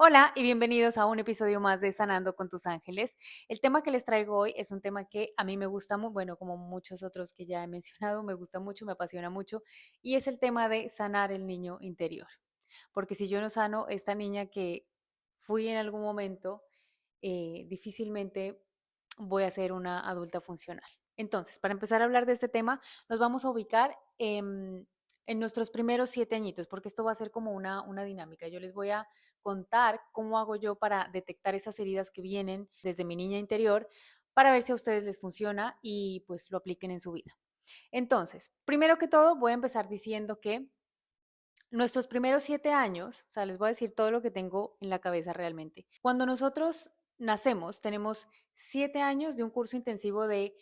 Hola y bienvenidos a un episodio más de Sanando con tus ángeles. El tema que les traigo hoy es un tema que a mí me gusta muy, bueno, como muchos otros que ya he mencionado, me gusta mucho, me apasiona mucho, y es el tema de sanar el niño interior. Porque si yo no sano esta niña que fui en algún momento, difícilmente voy a ser una adulta funcional. Entonces, para empezar a hablar de este tema, nos vamos a ubicar en nuestros primeros 7 añitos, porque esto va a ser como una dinámica. Yo les voy a contar cómo hago yo para detectar esas heridas que vienen desde mi niña interior para ver si a ustedes les funciona y pues lo apliquen en su vida. Entonces, primero que todo, voy a empezar diciendo que nuestros primeros 7 años, o sea, les voy a decir todo lo que tengo en la cabeza realmente. Cuando nosotros nacemos, tenemos 7 años de un curso intensivo de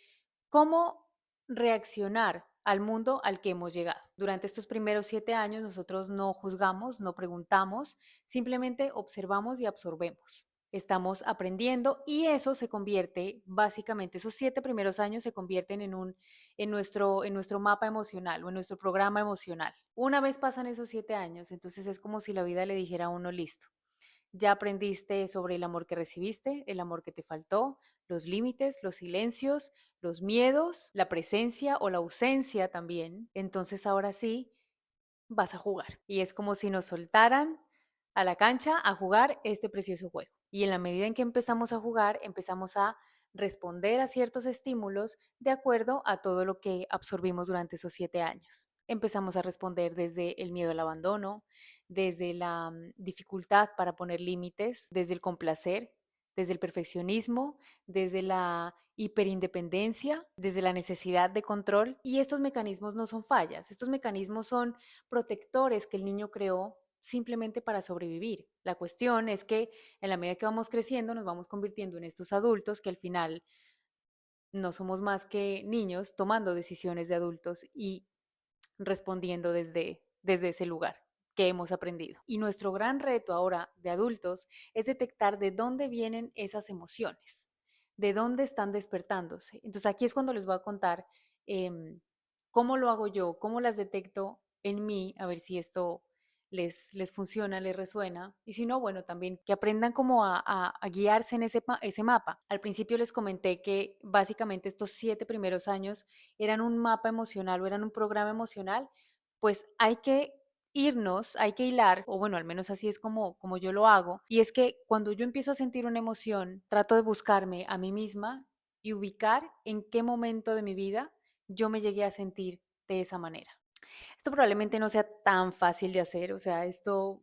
cómo reaccionar al mundo al que hemos llegado. Durante estos primeros 7 años nosotros no juzgamos, no preguntamos, simplemente observamos y absorbemos. Estamos aprendiendo y eso se convierte, básicamente, esos 7 primeros años se convierten en nuestro mapa emocional o en nuestro programa emocional. Una vez pasan esos 7 años, entonces es como si la vida le dijera a uno, listo, ya aprendiste sobre el amor que recibiste, el amor que te faltó, los límites, los silencios, los miedos, la presencia o la ausencia también. Entonces ahora sí vas a jugar. Y es como si nos soltaran a la cancha a jugar este precioso juego. Y en la medida en que empezamos a jugar, empezamos a responder a ciertos estímulos de acuerdo a todo lo que absorbimos durante esos 7 años. Empezamos a responder desde el miedo al abandono, desde la dificultad para poner límites, desde el complacer, desde el perfeccionismo, desde la hiperindependencia, desde la necesidad de control. Y estos mecanismos no son fallas, estos mecanismos son protectores que el niño creó simplemente para sobrevivir. La cuestión es que en la medida que vamos creciendo nos vamos convirtiendo en estos adultos que al final no somos más que niños tomando decisiones de adultos y respondiendo desde ese lugar que hemos aprendido. Y nuestro gran reto ahora de adultos es detectar de dónde vienen esas emociones, de dónde están despertándose. Entonces aquí es cuando les voy a contar cómo lo hago yo, cómo las detecto en mí, a ver si esto les funciona, les resuena. Y si no, bueno, también que aprendan como a guiarse en ese mapa. Al principio les comenté que básicamente estos 7 primeros años eran un mapa emocional o eran un programa emocional, pues hay que irnos, hay que hilar, o bueno, al menos así es como yo lo hago, y es que cuando yo empiezo a sentir una emoción, trato de buscarme a mí misma y ubicar en qué momento de mi vida yo me llegué a sentir de esa manera. Esto probablemente no sea tan fácil de hacer, o sea, esto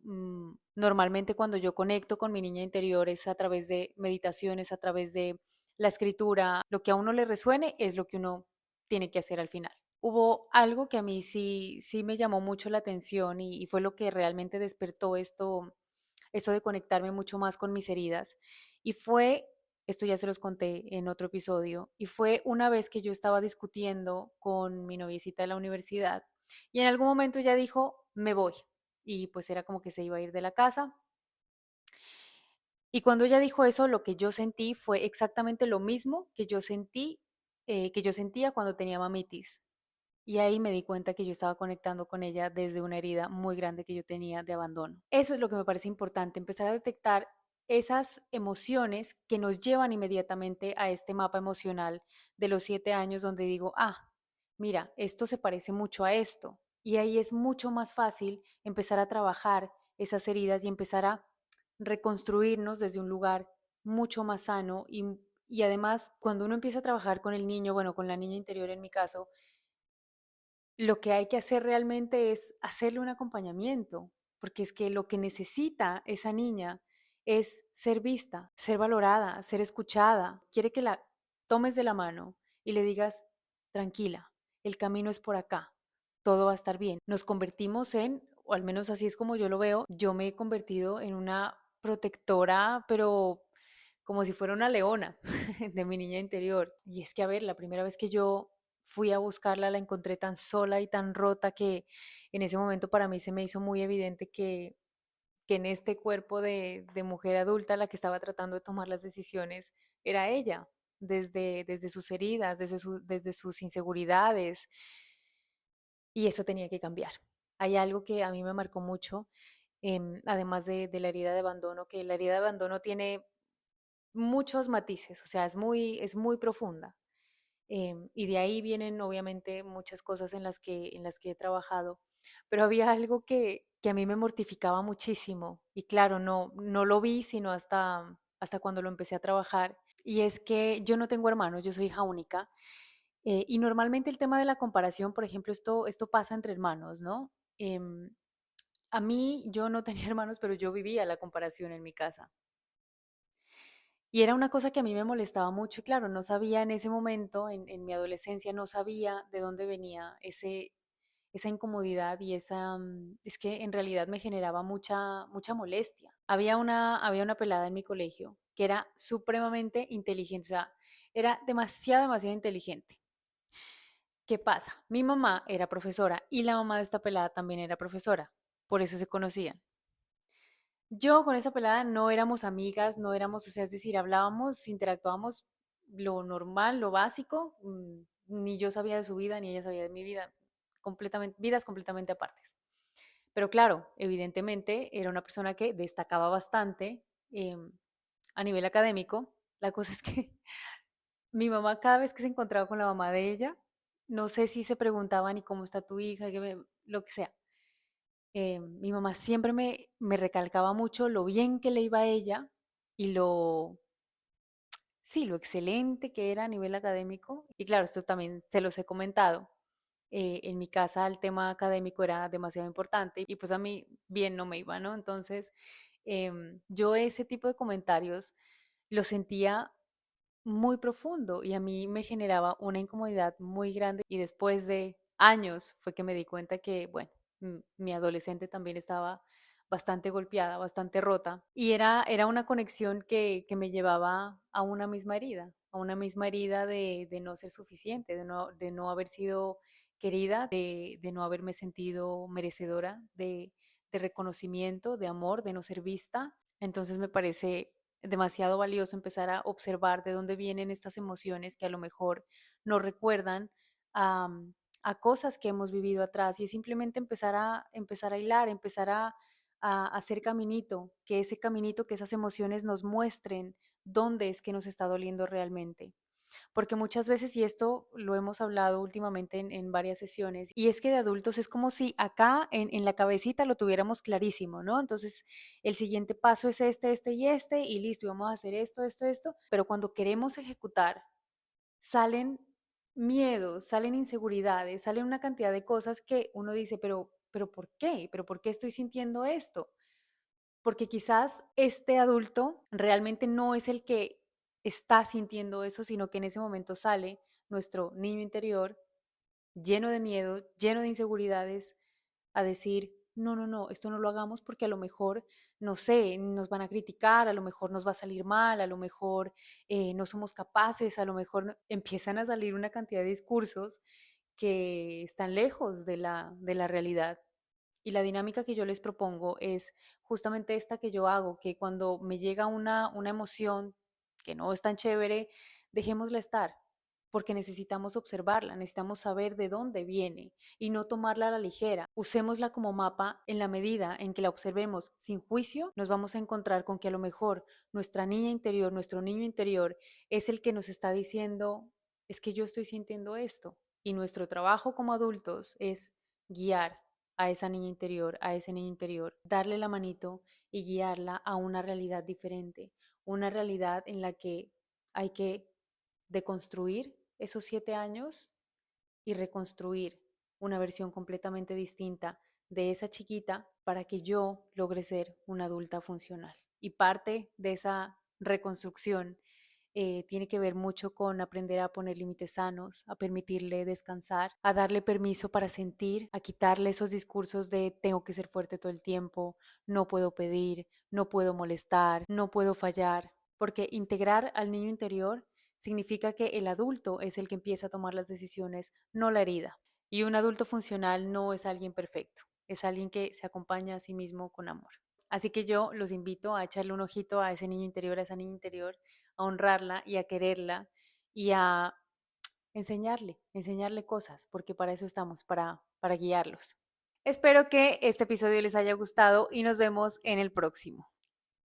normalmente cuando yo conecto con mi niña interior es a través de meditaciones, a través de la escritura, lo que a uno le resuene es lo que uno tiene que hacer al final. Hubo algo que a mí sí me llamó mucho la atención y fue lo que realmente despertó esto de conectarme mucho más con mis heridas. Y fue, esto ya se los conté en otro episodio, y fue una vez que yo estaba discutiendo con mi noviecita de la universidad y en algún momento ella dijo, me voy. Y pues era como que se iba a ir de la casa. Y cuando ella dijo eso, lo que yo sentí fue exactamente lo mismo que yo sentía cuando tenía mamitis. Y ahí me di cuenta que yo estaba conectando con ella desde una herida muy grande que yo tenía de abandono. Eso es lo que me parece importante, empezar a detectar esas emociones que nos llevan inmediatamente a este mapa emocional de los 7 años donde digo, mira, esto se parece mucho a esto. Y ahí es mucho más fácil empezar a trabajar esas heridas y empezar a reconstruirnos desde un lugar mucho más sano y además cuando uno empieza a trabajar con el niño, bueno, con la niña interior en mi caso, lo que hay que hacer realmente es hacerle un acompañamiento, porque es que lo que necesita esa niña es ser vista, ser valorada, ser escuchada. Quiere que la tomes de la mano y le digas, tranquila, el camino es por acá, todo va a estar bien. Nos convertimos en, o al menos así es como yo lo veo, yo me he convertido en una protectora, pero como si fuera una leona de mi niña interior. Y es que, a ver, la primera vez que yo fui a buscarla, la encontré tan sola y tan rota que en ese momento para mí se me hizo muy evidente que en este cuerpo de mujer adulta la que estaba tratando de tomar las decisiones era ella, desde sus heridas, desde sus inseguridades, y eso tenía que cambiar. Hay algo que a mí me marcó mucho además de la herida de abandono, que la herida de abandono tiene muchos matices, o sea, es muy profunda. Y de ahí vienen obviamente muchas cosas en las que he trabajado, pero había algo que a mí me mortificaba muchísimo y claro, no lo vi sino hasta cuando lo empecé a trabajar, y es que yo no tengo hermanos, yo soy hija única, y normalmente el tema de la comparación, por ejemplo, esto pasa entre hermanos, ¿no? Em, a mí yo no tenía hermanos, pero yo vivía la comparación en mi casa. Y era una cosa que a mí me molestaba mucho y claro, no sabía en ese momento, en mi adolescencia, no sabía de dónde venía esa incomodidad y es que en realidad me generaba mucha molestia. Había una pelada en mi colegio que era supremamente inteligente, o sea, era demasiado inteligente. ¿Qué pasa? Mi mamá era profesora y la mamá de esta pelada también era profesora, por eso se conocían. Yo con esa pelada no éramos amigas, no éramos, o sea, es decir, hablábamos, interactuábamos lo normal, lo básico, ni yo sabía de su vida, ni ella sabía de mi vida, completamente, vidas completamente apartes. Pero claro, evidentemente era una persona que destacaba bastante em, a nivel académico. La cosa es que mi mamá cada vez que se encontraba con la mamá de ella, no sé si se preguntaban, ¿y cómo está tu hija? Lo que sea. Mi mamá siempre me recalcaba mucho lo bien que le iba a ella y sí, lo excelente que era a nivel académico. Y claro, esto también se los he comentado. En mi casa el tema académico era demasiado importante y pues a mí bien no me iba, ¿no? Entonces, yo ese tipo de comentarios lo sentía muy profundo y a mí me generaba una incomodidad muy grande y después de años fue que me di cuenta que, bueno, mi adolescente también estaba bastante golpeada, bastante rota y era una conexión que me llevaba a una misma herida de no ser suficiente, de no haber sido querida, de no haberme sentido merecedora de reconocimiento, de amor, de no ser vista. Entonces me parece demasiado valioso empezar a observar de dónde vienen estas emociones que a lo mejor nos recuerdan a, a cosas que hemos vivido atrás y es simplemente empezar a hilar, empezar a hacer caminito, que ese caminito, que esas emociones nos muestren dónde es que nos está doliendo realmente. Porque muchas veces, y esto lo hemos hablado últimamente en varias sesiones, y es que de adultos es como si acá en la cabecita lo tuviéramos clarísimo, ¿no? Entonces, el siguiente paso es y listo, y vamos a hacer esto, pero cuando queremos ejecutar, salen miedos, salen inseguridades, salen una cantidad de cosas que uno dice, pero ¿por qué? ¿Pero por qué estoy sintiendo esto? Porque quizás este adulto realmente no es el que está sintiendo eso, sino que en ese momento sale nuestro niño interior lleno de miedo, lleno de inseguridades, a decir, no, esto no lo hagamos porque a lo mejor, no sé, nos van a criticar, a lo mejor nos va a salir mal, a lo mejor no somos capaces, a lo mejor empiezan a salir una cantidad de discursos que están lejos de la realidad. Y la dinámica que yo les propongo es justamente esta que yo hago, que cuando me llega una emoción que no es tan chévere, dejémosla estar, porque necesitamos observarla, necesitamos saber de dónde viene y no tomarla a la ligera. Usémosla como mapa en la medida en que la observemos sin juicio, nos vamos a encontrar con que a lo mejor nuestra niña interior, nuestro niño interior es el que nos está diciendo, es que yo estoy sintiendo esto. Y nuestro trabajo como adultos es guiar a esa niña interior, a ese niño interior, darle la manito y guiarla a una realidad diferente, una realidad en la que hay que deconstruir esos 7 años y reconstruir una versión completamente distinta de esa chiquita para que yo logre ser una adulta funcional. Y parte de esa reconstrucción tiene que ver mucho con aprender a poner límites sanos, a permitirle descansar, a darle permiso para sentir, a quitarle esos discursos de tengo que ser fuerte todo el tiempo, no puedo pedir, no puedo molestar, no puedo fallar, porque integrar al niño interior significa que el adulto es el que empieza a tomar las decisiones, no la herida. Y un adulto funcional no es alguien perfecto, es alguien que se acompaña a sí mismo con amor. Así que yo los invito a echarle un ojito a ese niño interior, a esa niña interior, a honrarla y a quererla y a enseñarle cosas, porque para eso estamos, para guiarlos. Espero que este episodio les haya gustado y nos vemos en el próximo.